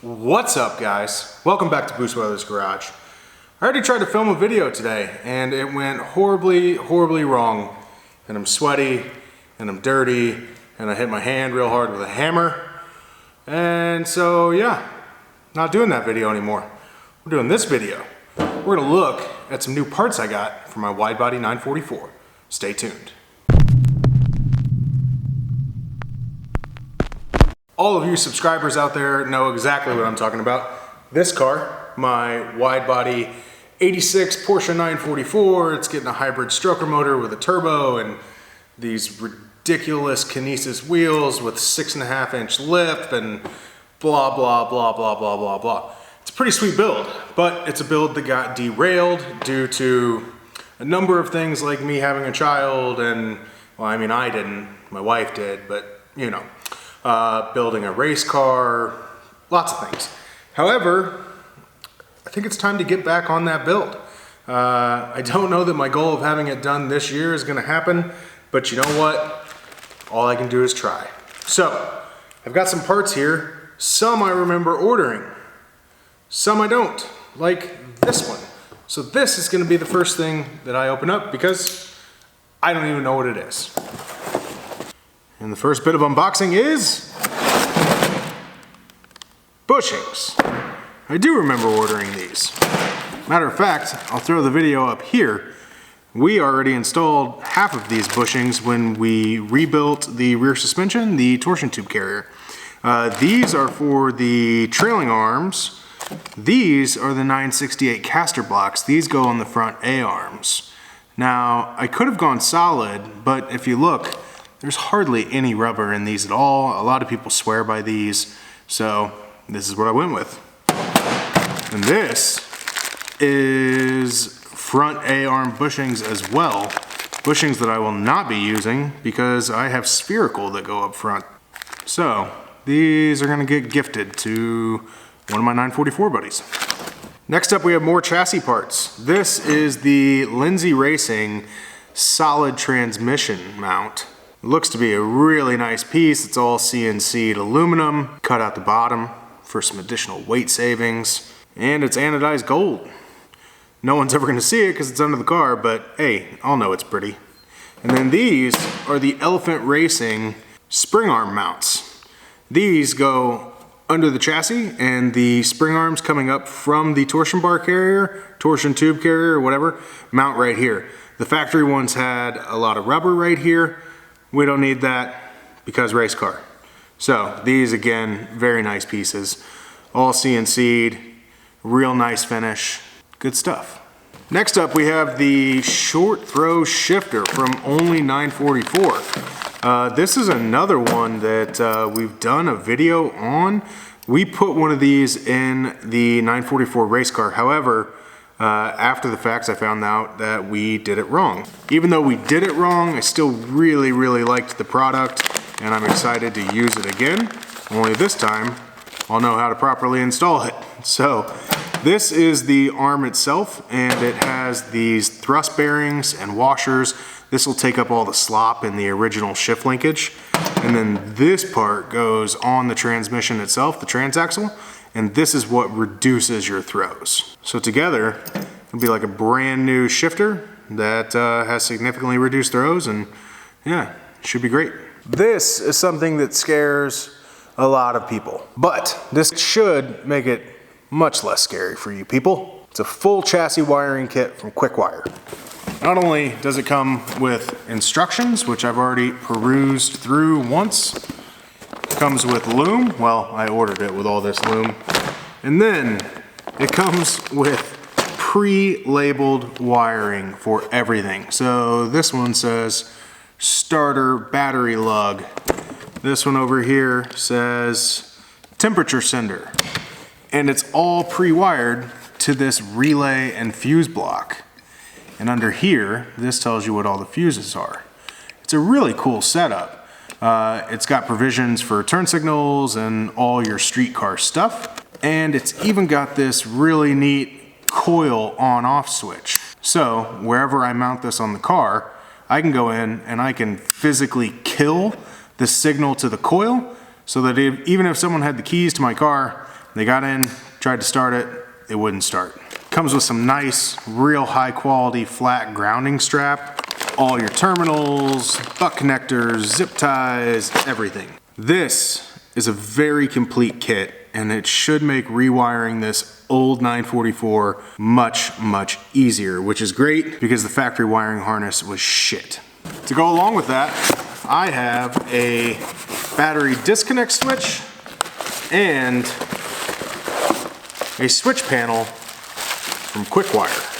What's up, guys? Welcome back to Boost Weather's Garage. I already tried to film a video today and it went horribly wrong. And I'm sweaty and I'm dirty and I hit my hand real hard with a hammer. And so yeah, not doing that video anymore. We're doing this video. We're gonna look at some new parts I got for my Widebody 944. Stay tuned. All of you subscribers out there know exactly what I'm talking about. This car, my Widebody 86 Porsche 944, it's getting a hybrid stroker motor with a turbo and these ridiculous Kinesis wheels with 6.5-inch lip and blah, blah, blah, blah, blah, blah, blah. It's a pretty sweet build, but it's a build that got derailed due to a number of things like me having a child and, well, I mean, I didn't, my wife did, but you know. Building a race car, lots of things. However, I think it's time to get back on that build. I don't know that my goal of having it done this year is gonna happen, but you know what? All I can do is try. So, I've got some parts here. Some I remember ordering. Some I don't, like this one. So this is gonna be the first thing that I open up because I don't even know what it is. And the first bit of unboxing is bushings. I do remember ordering these. Matter of fact, I'll throw the video up here. We already installed half of these bushings when we rebuilt the rear suspension, the torsion tube carrier. These are for the trailing arms. These are the 968 caster blocks. These go on the front A-arms. Now, I could have gone solid, but if you look, there's hardly any rubber in these at all. A lot of people swear by these, so this is what I went with. And this is front A-arm bushings as well. Bushings that I will not be using because I have spherical that go up front. So these are gonna get gifted to one of my 944 buddies. Next up, we have more chassis parts. This is the Lindsey Racing solid transmission mount. It looks to be a really nice piece. It's all CNC'd aluminum, cut out the bottom for some additional weight savings, and it's anodized gold. No one's ever gonna see it because it's under the car, but hey, I'll know it's pretty. And then these are the Elephant Racing spring arm mounts. These go under the chassis and the spring arms coming up from the torsion bar carrier, torsion tube carrier, or whatever, mount right here. The factory ones had a lot of rubber right here. We don't need that because race car. So these, again, very nice pieces. All CNC'd, real nice finish, good stuff. Next up, we have the short throw shifter from only 944. This is another one that we've done a video on. We put one of these in the 944 race car. However, after the facts, I found out that we did it wrong. Even though we did it wrong, I still really liked the product and I'm excited to use it again. Only this time, I'll know how to properly install it. So this is the arm itself and it has these thrust bearings and washers. This will take up all the slop in the original shift linkage. And then this part goes on the transmission itself, the transaxle. And this is what reduces your throws. So together, it'll be like a brand new shifter that has significantly reduced throws, and yeah, should be great. This is something that scares a lot of people, but this should make it much less scary for you people. It's a full chassis wiring kit from QuickWire. Not only does it come with instructions, which I've already perused through once, comes with loom. Well, I ordered it with all this loom. And then it comes with pre-labeled wiring for everything. So this one says starter battery lug. This one over here says temperature sender. And it's all pre-wired to this relay and fuse block. And under here, this tells you what all the fuses are. It's a really cool setup. It's got provisions for turn signals and all your street car stuff. And it's even got this really neat coil on-off switch. So wherever I mount this on the car, I can go in and I can physically kill the signal to the coil so that even if someone had the keys to my car They got in, tried to start it, it wouldn't start. Comes with some nice, real high quality flat grounding strap. All your terminals, butt connectors, zip ties, everything. This is a very complete kit, and it should make rewiring this old 944 much, much easier, which is great because the factory wiring harness was shit. To go along with that, I have a battery disconnect switch and a switch panel from QuickWire.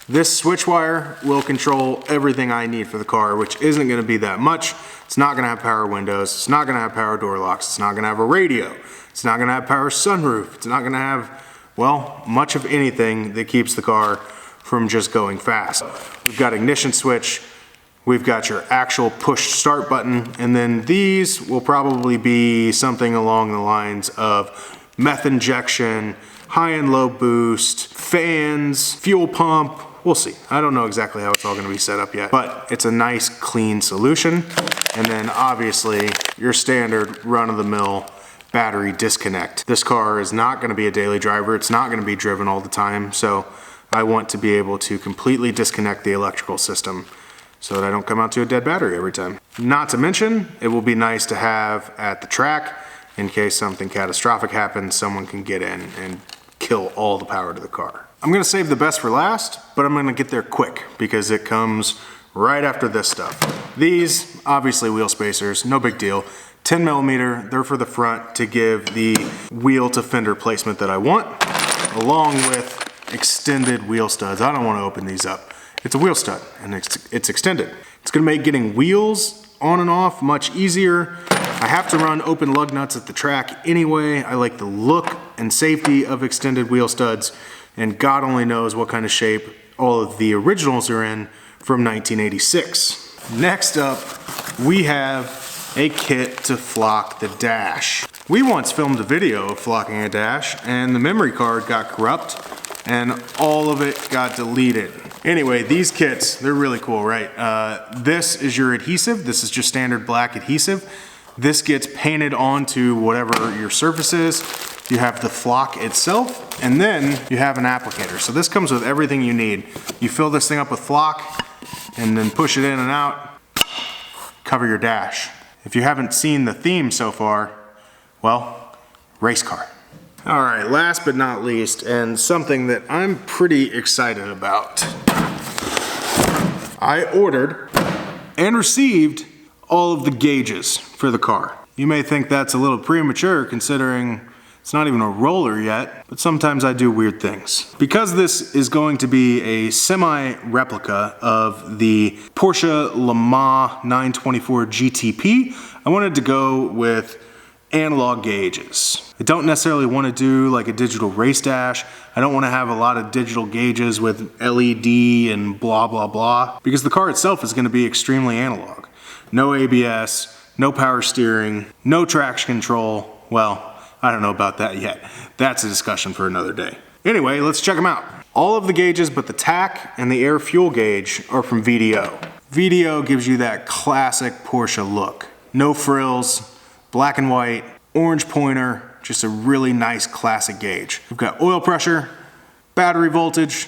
This switch wire will control everything I need for the car, which isn't going to be that much. It's not going to have power windows, it's not going to have power door locks, it's not going to have a radio, it's not going to have power sunroof, it's not going to have, well, much of anything that keeps the car from just going fast. We've got ignition switch, we've got your actual push start button, and then these will probably be something along the lines of meth injection, high and low boost, fans, fuel pump. We'll see. I don't know exactly how it's all going to be set up yet, but it's a nice clean solution. And then obviously your standard run-of-the-mill battery disconnect. This car is not going to be a daily driver. It's not going to be driven all the time. So I want to be able to completely disconnect the electrical system so that I don't come out to a dead battery every time. Not to mention, it will be nice to have at the track in case something catastrophic happens, someone can get in and kill all the power to the car. I'm gonna save the best for last, but I'm gonna get there quick because it comes right after this stuff. These, obviously wheel spacers, no big deal. 10 millimeter, they're for the front to give the wheel to fender placement that I want, along with extended wheel studs. I don't wanna open these up. It's a wheel stud and it's extended. It's gonna make getting wheels on and off much easier. I have to run open lug nuts at the track anyway. I like the look and safety of extended wheel studs, and God only knows what kind of shape all of the originals are in from 1986. Next up, we have a kit to flock the dash. We once filmed a video of flocking a dash, and the memory card got corrupt, and all of it got deleted. Anyway, these kits, they're really cool, right? This is your adhesive. This is just standard black adhesive. This gets painted onto whatever your surface is. You have the flock itself, and then you have an applicator. So this comes with everything you need. You fill this thing up with flock, and then push it in and out, cover your dash. If you haven't seen the theme so far, well, race car. All right, last but not least, and something that I'm pretty excited about. I ordered and received all of the gauges for the car. You may think that's a little premature considering it's not even a roller yet, but sometimes I do weird things. Because this is going to be a semi-replica of the Porsche Le Mans 924 GTP, I wanted to go with analog gauges. I don't necessarily want to do like a digital race dash. I don't want to have a lot of digital gauges with LED and blah blah blah, because the car itself is going to be extremely analog. No ABS, no power steering, no traction control. Well, I don't know about that yet. That's a discussion for another day. Anyway, let's check them out. All of the gauges but the tach and the air fuel gauge are from VDO. VDO gives you that classic Porsche look. No frills, black and white, orange pointer, just a really nice classic gauge. We've got oil pressure, battery voltage,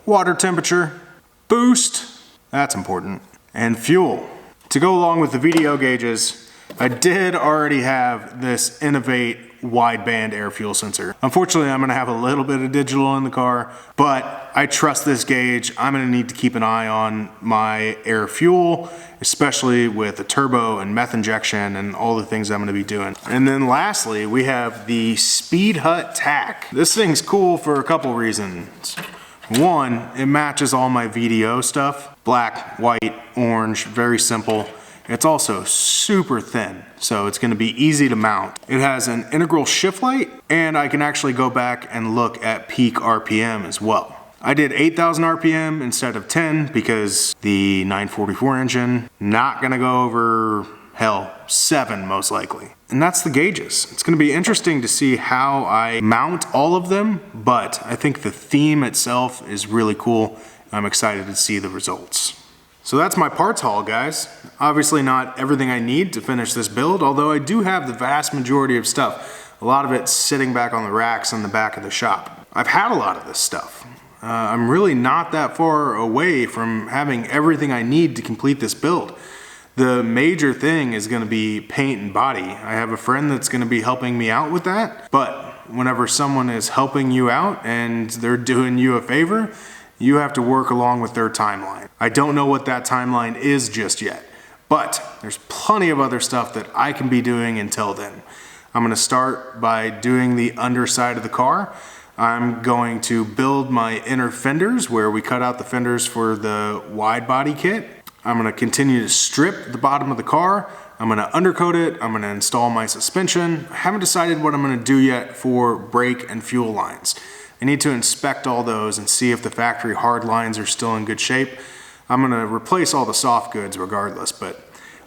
water temperature, boost, that's important, and fuel. To go along with the VDO gauges, I did already have this Innovate wideband air fuel sensor. Unfortunately, I'm gonna have a little bit of digital in the car, but I trust this gauge. I'm gonna need to keep an eye on my air fuel, especially with the turbo and meth injection and all the things I'm gonna be doing. And then lastly, we have the SpeedHut tach. This thing's cool for a couple reasons. One, it matches all my VDO stuff. Black, white, orange, very simple. It's also super thin, so it's gonna be easy to mount. It has an integral shift light, and I can actually go back and look at peak RPM as well. I did 8,000 RPM instead of 10 because the 944 engine, not gonna go over, hell, 7 most likely. And that's the gauges. It's gonna be interesting to see how I mount all of them, but I think the theme itself is really cool. I'm excited to see the results. So that's my parts haul, guys. Obviously not everything I need to finish this build, although I do have the vast majority of stuff. A lot of it's sitting back on the racks in the back of the shop. I've had a lot of this stuff. I'm really not that far away from having everything I need to complete this build. The major thing is going to be paint and body. I have a friend that's going to be helping me out with that, but whenever someone is helping you out and they're doing you a favor, you have to work along with their timeline. I don't know what that timeline is just yet, but there's plenty of other stuff that I can be doing until then. I'm going to start by doing the underside of the car. I'm going to build my inner fenders where we cut out the fenders for the wide body kit. I'm going to continue to strip the bottom of the car. I'm going to undercoat it. I'm going to install my suspension. I haven't decided what I'm going to do yet for brake and fuel lines. I need to inspect all those and see if the factory hard lines are still in good shape. I'm going to replace all the soft goods regardless, but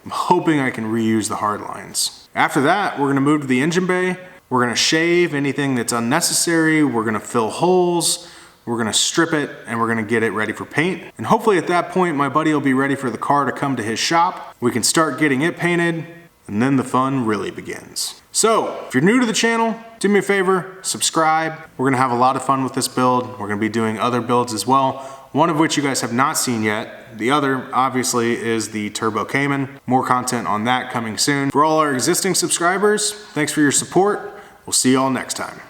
I'm hoping I can reuse the hard lines. After that, we're going to move to the engine bay. We're going to shave anything that's unnecessary. We're going to fill holes. We're going to strip it and we're going to get it ready for paint. And hopefully at that point, my buddy will be ready for the car to come to his shop. We can start getting it painted and then the fun really begins. So if you're new to the channel, do me a favor, subscribe. We're going to have a lot of fun with this build. We're going to be doing other builds as well, one of which you guys have not seen yet. The other, obviously, is the Turbo Cayman. More content on that coming soon. For all our existing subscribers, thanks for your support. We'll see y'all next time.